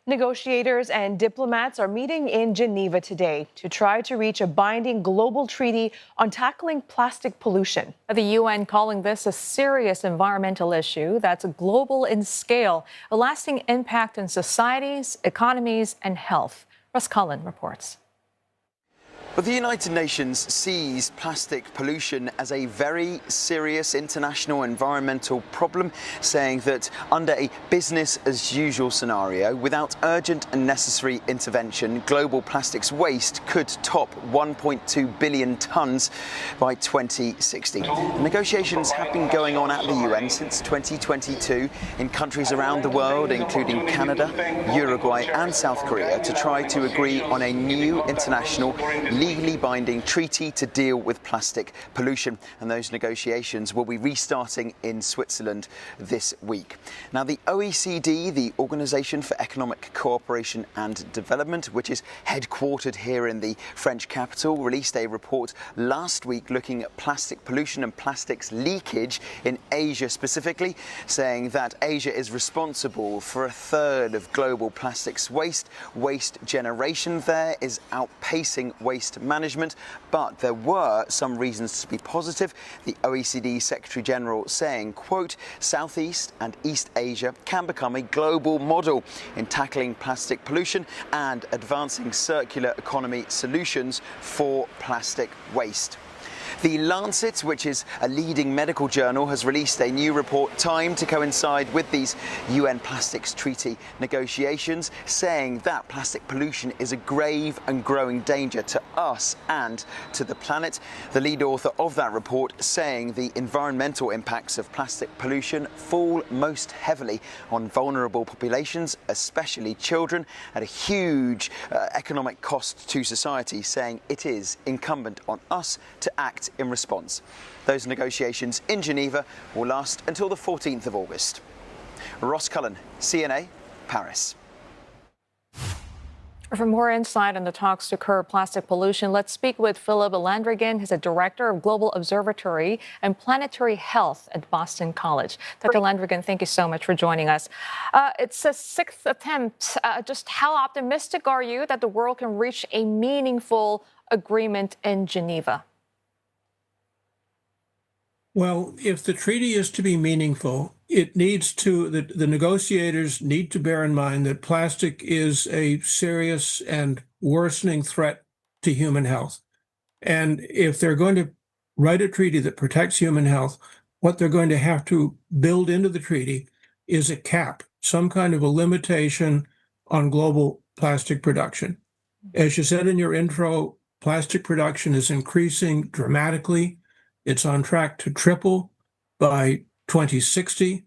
Negotiators and diplomats are meeting in Geneva today to try to reach a binding global treaty on tackling plastic pollution. The UN calling this a serious environmental issue that's global in scale, a lasting impact on societies, economies, and health. Russ Cullen reports. But the United Nations sees plastic pollution as a very serious international environmental problem, saying that under a business-as-usual scenario, without urgent and necessary intervention, global plastics waste could top 1.2 billion tonnes by 2060. Negotiations have been going on at the UN since 2022 in countries around the world, including Canada, Uruguay and South Korea, to try to agree on a new international legally binding treaty to deal with plastic pollution, and those negotiations will be restarting in Switzerland this week. Now, the OECD, the Organisation for Economic Cooperation and Development, which is headquartered here in the French capital, released a report last week looking at plastic pollution and plastics leakage in Asia specifically, saying that Asia is responsible for a third of global plastics waste. Waste generation there is outpacing waste management, but there were some reasons to be positive. The OECD Secretary General saying, quote, Southeast and East Asia can become a global model in tackling plastic pollution and advancing circular economy solutions for plastic waste. The Lancet, which is a leading medical journal, has released a new report timed to coincide with these UN Plastics Treaty negotiations, saying that plastic pollution is a grave and growing danger to us and to the planet. The lead author of that report saying the environmental impacts of plastic pollution fall most heavily on vulnerable populations, especially children, at a huge economic cost to society, saying it is incumbent on us to act in response. Those negotiations in Geneva will last until the 14th of August. Ross Cullen, CNA, Paris. For more insight on the talks to curb plastic pollution, let's speak with Philip Landrigan. He's a director of Global Observatory and Planetary Health at Boston College. Dr. Landrigan, thank you so much for joining us. It's a sixth attempt. Just how optimistic are you that the world can reach a meaningful agreement in Geneva? Well, if the treaty is to be meaningful, it needs to, the negotiators need to bear in mind that plastic is a serious and worsening threat to human health. And if they're going to write a treaty that protects human health, what they're going to have to build into the treaty is a cap, some kind of a limitation on global plastic production. As you said in your intro, plastic production is increasing dramatically. It's on track to triple by 2060.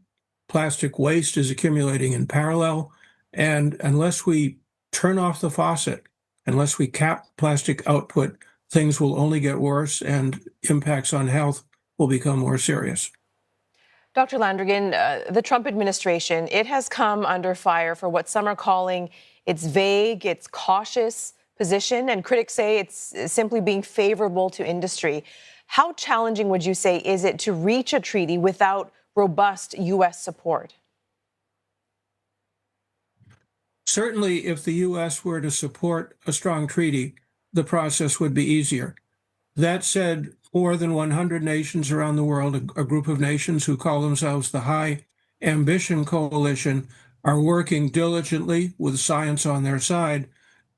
Plastic waste is accumulating in parallel. And unless we turn off the faucet, unless we cap plastic output, things will only get worse and impacts on health will become more serious. Dr. Landrigan, the Trump administration, it has come under fire for what some are calling its vague, its cautious position, and critics say it's simply being favorable to industry. How challenging would you say is it to reach a treaty without robust U.S. support? Certainly, if the U.S. were to support a strong treaty, the process would be easier. That said, more than 100 nations around the world, a group of nations who call themselves the High Ambition Coalition, are working diligently with science on their side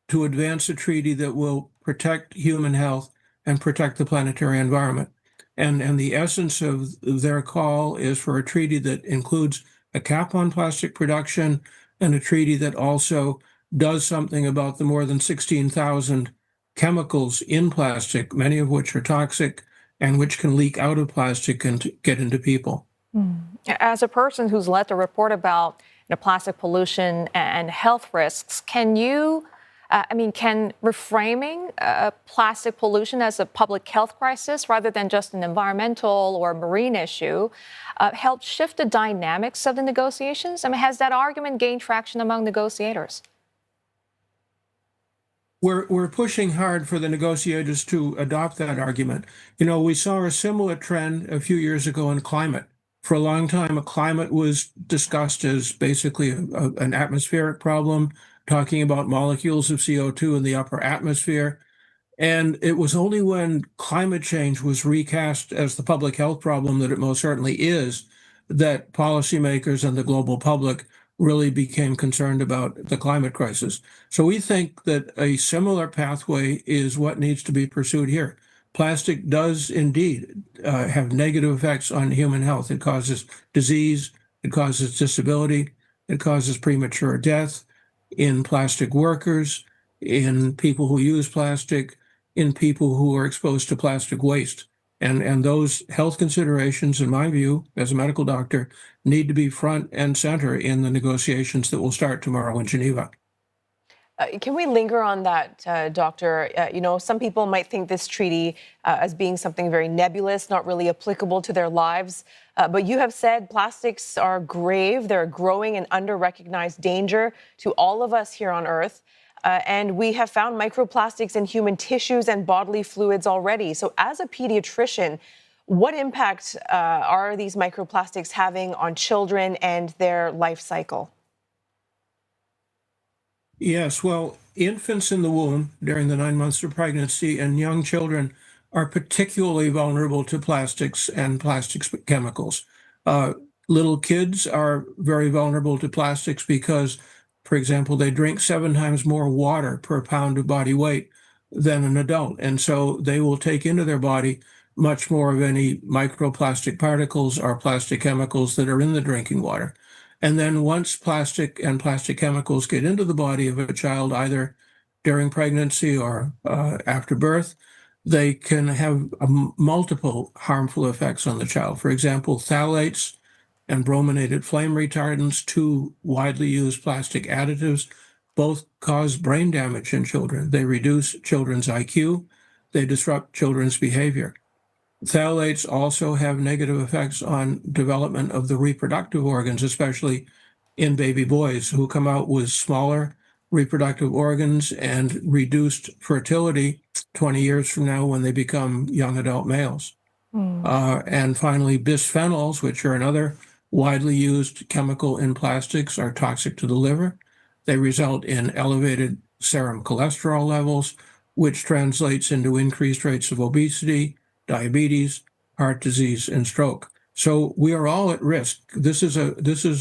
to advance a treaty that will protect human health and protect the planetary environment. And the essence of their call is for a treaty that includes a cap on plastic production and a treaty that also does something about the more than 16,000 chemicals in plastic, many of which are toxic and which can leak out of plastic and get into people. As a person who's led the report about plastic pollution and health risks, can reframing plastic pollution as a public health crisis rather than just an environmental or marine issue help shift the dynamics of the negotiations? Has that argument gained traction among negotiators? We're pushing hard for the negotiators to adopt that argument. We saw a similar trend a few years ago in climate. For a long time, climate was discussed as basically an atmospheric problem, talking about molecules of CO2 in the upper atmosphere. And it was only when climate change was recast as the public health problem that it most certainly is, that policymakers and the global public really became concerned about the climate crisis. So we think that a similar pathway is what needs to be pursued here. Plastic does indeed have negative effects on human health. It causes disease, it causes disability, it causes premature death in plastic workers, in people who use plastic, in people who are exposed to plastic waste. And those health considerations, in my view, as a medical doctor, need to be front and center in the negotiations that will start tomorrow in Geneva. Can we linger on that, Doctor? Some people might think this treaty as being something very nebulous, not really applicable to their lives. But you have said plastics are grave. They're a growing and under-recognized danger to all of us here on Earth. And we have found microplastics in human tissues and bodily fluids already. So as a pediatrician, what impact are these microplastics having on children and their life cycle? Yes, well, infants in the womb during the 9 months of pregnancy and young children are particularly vulnerable to plastics and plastics chemicals. Uh, Little kids are very vulnerable to plastics because, for example, they drink 7 times more water per pound of body weight than an adult. And so they will take into their body much more of any microplastic particles or plastic chemicals that are in the drinking water. And then once plastic and plastic chemicals get into the body of a child, either during pregnancy or after birth, they can have multiple harmful effects on the child. For example, phthalates and brominated flame retardants, two widely used plastic additives, both cause brain damage in children. They reduce children's IQ. They disrupt children's behavior. Phthalates also have negative effects on development of the reproductive organs, especially in baby boys who come out with smaller reproductive organs and reduced fertility 20 years from now when they become young adult males. And finally, bisphenols, which are another widely used chemical in plastics, are toxic to the liver. They result in elevated serum cholesterol levels, which translates into increased rates of obesity, diabetes, heart disease, and stroke. So we are all at risk. This is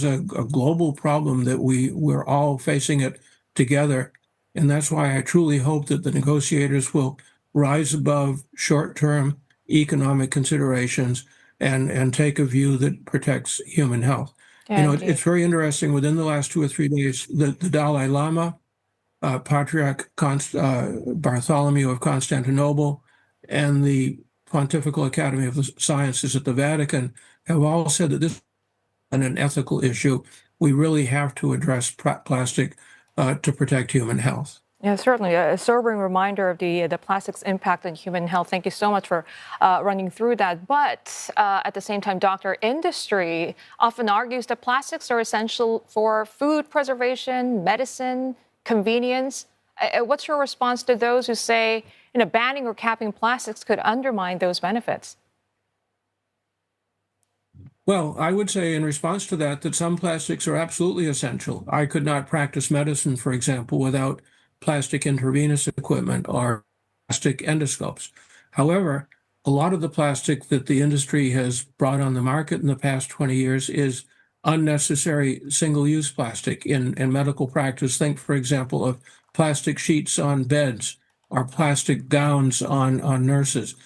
a global problem that we're all facing it together. And that's why I truly hope that the negotiators will rise above short-term economic considerations and take a view that protects human health. Yeah, It's very interesting. Within the last 2 or 3 days, the Dalai Lama, Patriarch Bartholomew of Constantinople, and the Pontifical Academy of the Sciences at the Vatican have all said that this is an ethical issue. We really have to address plastic to protect human health. Yeah, certainly. A sobering reminder of the plastic's impact on human health. Thank you so much for running through that. But at the same time, doctor, industry often argues that plastics are essential for food preservation, medicine, convenience. What's your response to those who say, banning or capping plastics could undermine those benefits? Well, I would say in response to that some plastics are absolutely essential. I could not practice medicine, for example, without plastic intravenous equipment or plastic endoscopes. However, a lot of the plastic that the industry has brought on the market in the past 20 years is unnecessary single-use plastic in medical practice. Think, for example, of plastic sheets on beds or plastic gowns on nurses.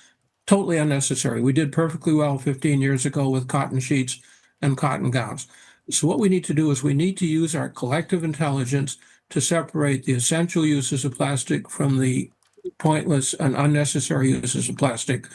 Totally unnecessary. We did perfectly well 15 years ago with cotton sheets and cotton gowns. So what we need to do is we need to use our collective intelligence to separate the essential uses of plastic from the pointless and unnecessary uses of plastic,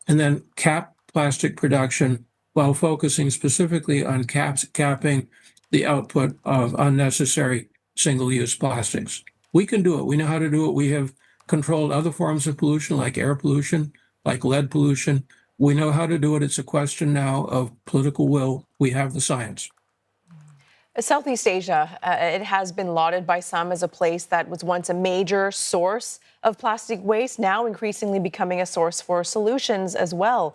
and then cap plastic production while focusing specifically on capping the output of unnecessary single-use plastics. We can do it. We know how to do it. We have controlled other forms of pollution like air pollution, like lead pollution. We know how to do it. It's a question now of political will. We have the science. Southeast Asia, it has been lauded by some as a place that was once a major source of plastic waste, now increasingly becoming a source for solutions as well.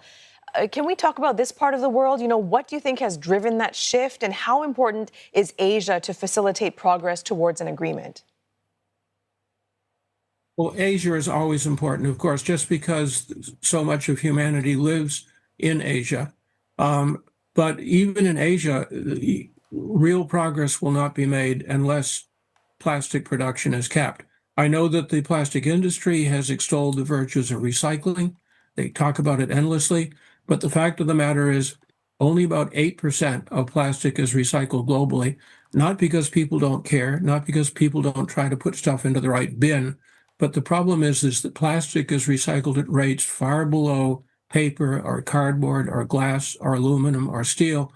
Can we talk about this part of the world? What do you think has driven that shift, and how important is Asia to facilitate progress towards an agreement? Well, Asia is always important, of course, just because so much of humanity lives in Asia. But even in Asia, real progress will not be made unless plastic production is capped. I know that the plastic industry has extolled the virtues of recycling. They talk about it endlessly, but the fact of the matter is only about 8% of plastic is recycled globally, not because people don't care, not because people don't try to put stuff into the right bin, but the problem is that plastic is recycled at rates far below paper or cardboard or glass or aluminum or steel,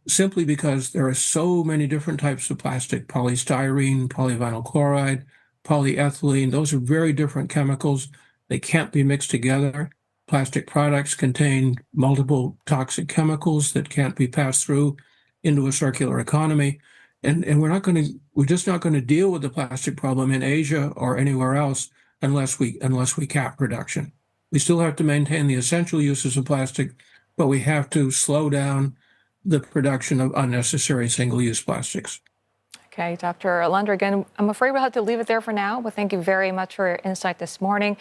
simply because there are so many different types of plastic: polystyrene, polyvinyl chloride, polyethylene. Those are very different chemicals. They can't be mixed together. Plastic products contain multiple toxic chemicals that can't be passed through into a circular economy. And we're just not going to deal with the plastic problem in Asia or anywhere else unless we cap production. We still have to maintain the essential uses of plastic, but we have to slow down the production of unnecessary single-use plastics. Okay, Dr. Landrigan, I'm afraid we'll have to leave it there for now, but thank you very much for your insight this morning.